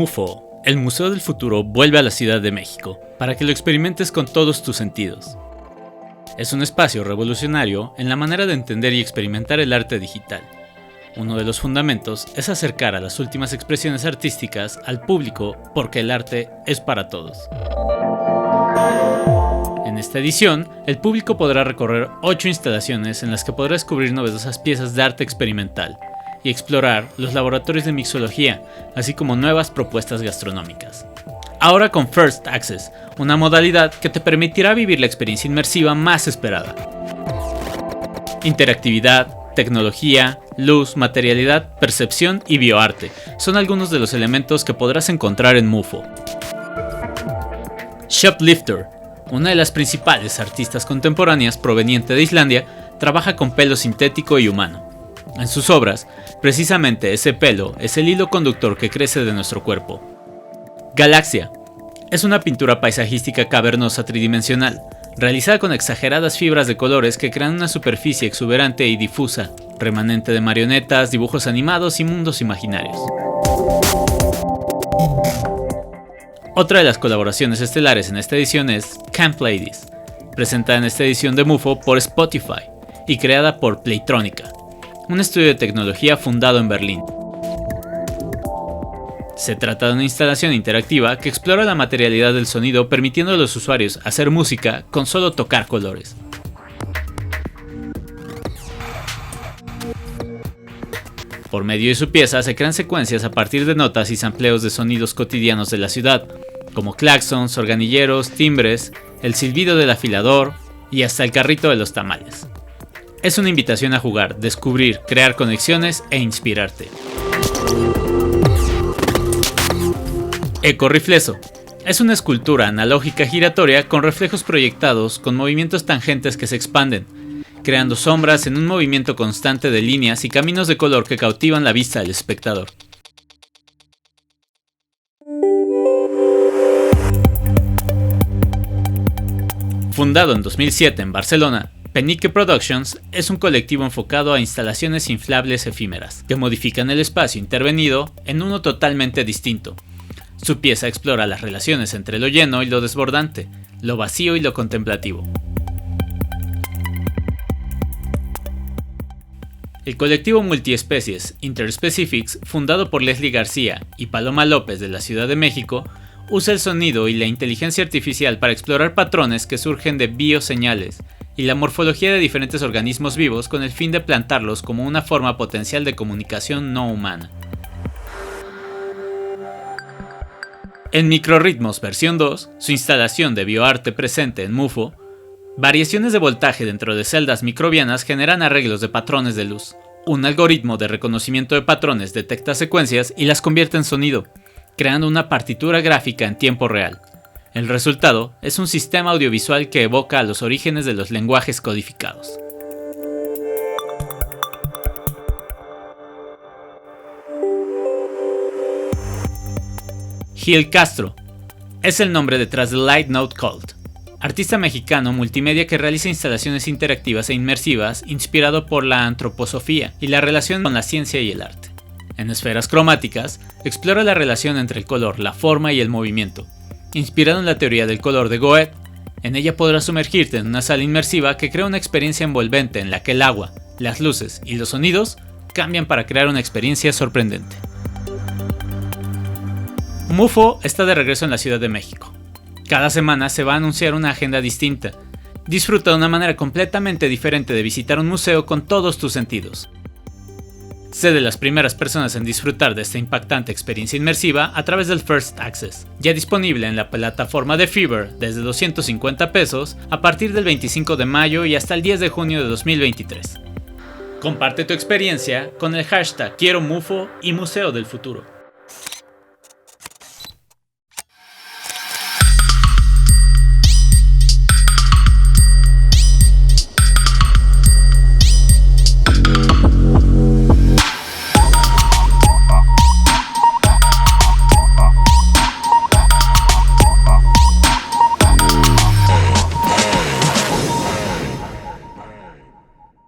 MUFO, el Museo del Futuro, vuelve a la Ciudad de México, para que lo experimentes con todos tus sentidos. Es un espacio revolucionario en la manera de entender y experimentar el arte digital. Uno de los fundamentos es acercar a las últimas expresiones artísticas al público porque el arte es para todos. En esta edición, el público podrá recorrer 8 instalaciones en las que podrá descubrir novedosas piezas de arte experimental y explorar los laboratorios de mixología, así como nuevas propuestas gastronómicas. Ahora con First Access, una modalidad que te permitirá vivir la experiencia inmersiva más esperada. Interactividad, tecnología, luz, materialidad, percepción y bioarte son algunos de los elementos que podrás encontrar en MUFO. Shoplifter, una de las principales artistas contemporáneas proveniente de Islandia, trabaja con pelo sintético y humano. En sus obras, precisamente ese pelo es el hilo conductor que crece de nuestro cuerpo. Galaxia es una pintura paisajística cavernosa tridimensional, realizada con exageradas fibras de colores que crean una superficie exuberante y difusa, remanente de marionetas, dibujos animados y mundos imaginarios. Otra de las colaboraciones estelares en esta edición es Camp Ladies, presentada en esta edición de MUFO por Spotify y creada por Playtronica, un estudio de tecnología fundado en Berlín. Se trata de una instalación interactiva que explora la materialidad del sonido, permitiendo a los usuarios hacer música con solo tocar colores. Por medio de su pieza se crean secuencias a partir de notas y sampleos de sonidos cotidianos de la ciudad, como claxons, organilleros, timbres, el silbido del afilador y hasta el carrito de los tamales. Es una invitación a jugar, descubrir, crear conexiones e inspirarte. Ecorrifleso es una escultura analógica giratoria con reflejos proyectados con movimientos tangentes que se expanden, creando sombras en un movimiento constante de líneas y caminos de color que cautivan la vista del espectador. Fundado en 2007 en Barcelona, Penique Productions es un colectivo enfocado a instalaciones inflables efímeras, que modifican el espacio intervenido en uno totalmente distinto. Su pieza explora las relaciones entre lo lleno y lo desbordante, lo vacío y lo contemplativo. El colectivo multiespecies Interspecifics, fundado por Leslie García y Paloma López de la Ciudad de México, usa el sonido y la inteligencia artificial para explorar patrones que surgen de bioseñales y la morfología de diferentes organismos vivos con el fin de plantarlos como una forma potencial de comunicación no humana. En Microrritmos versión 2, su instalación de bioarte presente en MUFO, variaciones de voltaje dentro de celdas microbianas generan arreglos de patrones de luz. Un algoritmo de reconocimiento de patrones detecta secuencias y las convierte en sonido, creando una partitura gráfica en tiempo real. El resultado es un sistema audiovisual que evoca a los orígenes de los lenguajes codificados. Gil Castro es el nombre detrás de Light Note Cult, artista mexicano multimedia que realiza instalaciones interactivas e inmersivas inspirado por la antroposofía y la relación con la ciencia y el arte. En esferas cromáticas, explora la relación entre el color, la forma y el movimiento. Inspirado en la teoría del color de Goethe, en ella podrás sumergirte en una sala inmersiva que crea una experiencia envolvente en la que el agua, las luces y los sonidos cambian para crear una experiencia sorprendente. MUFO está de regreso en la Ciudad de México. Cada semana se va a anunciar una agenda distinta. Disfruta de una manera completamente diferente de visitar un museo con todos tus sentidos. Sé de las primeras personas en disfrutar de esta impactante experiencia inmersiva a través del First Access, ya disponible en la plataforma de Fever desde $250 a partir del 25 de mayo y hasta el 10 de junio de 2023. Comparte tu experiencia con el hashtag #QuieroMUFO y Museo del Futuro.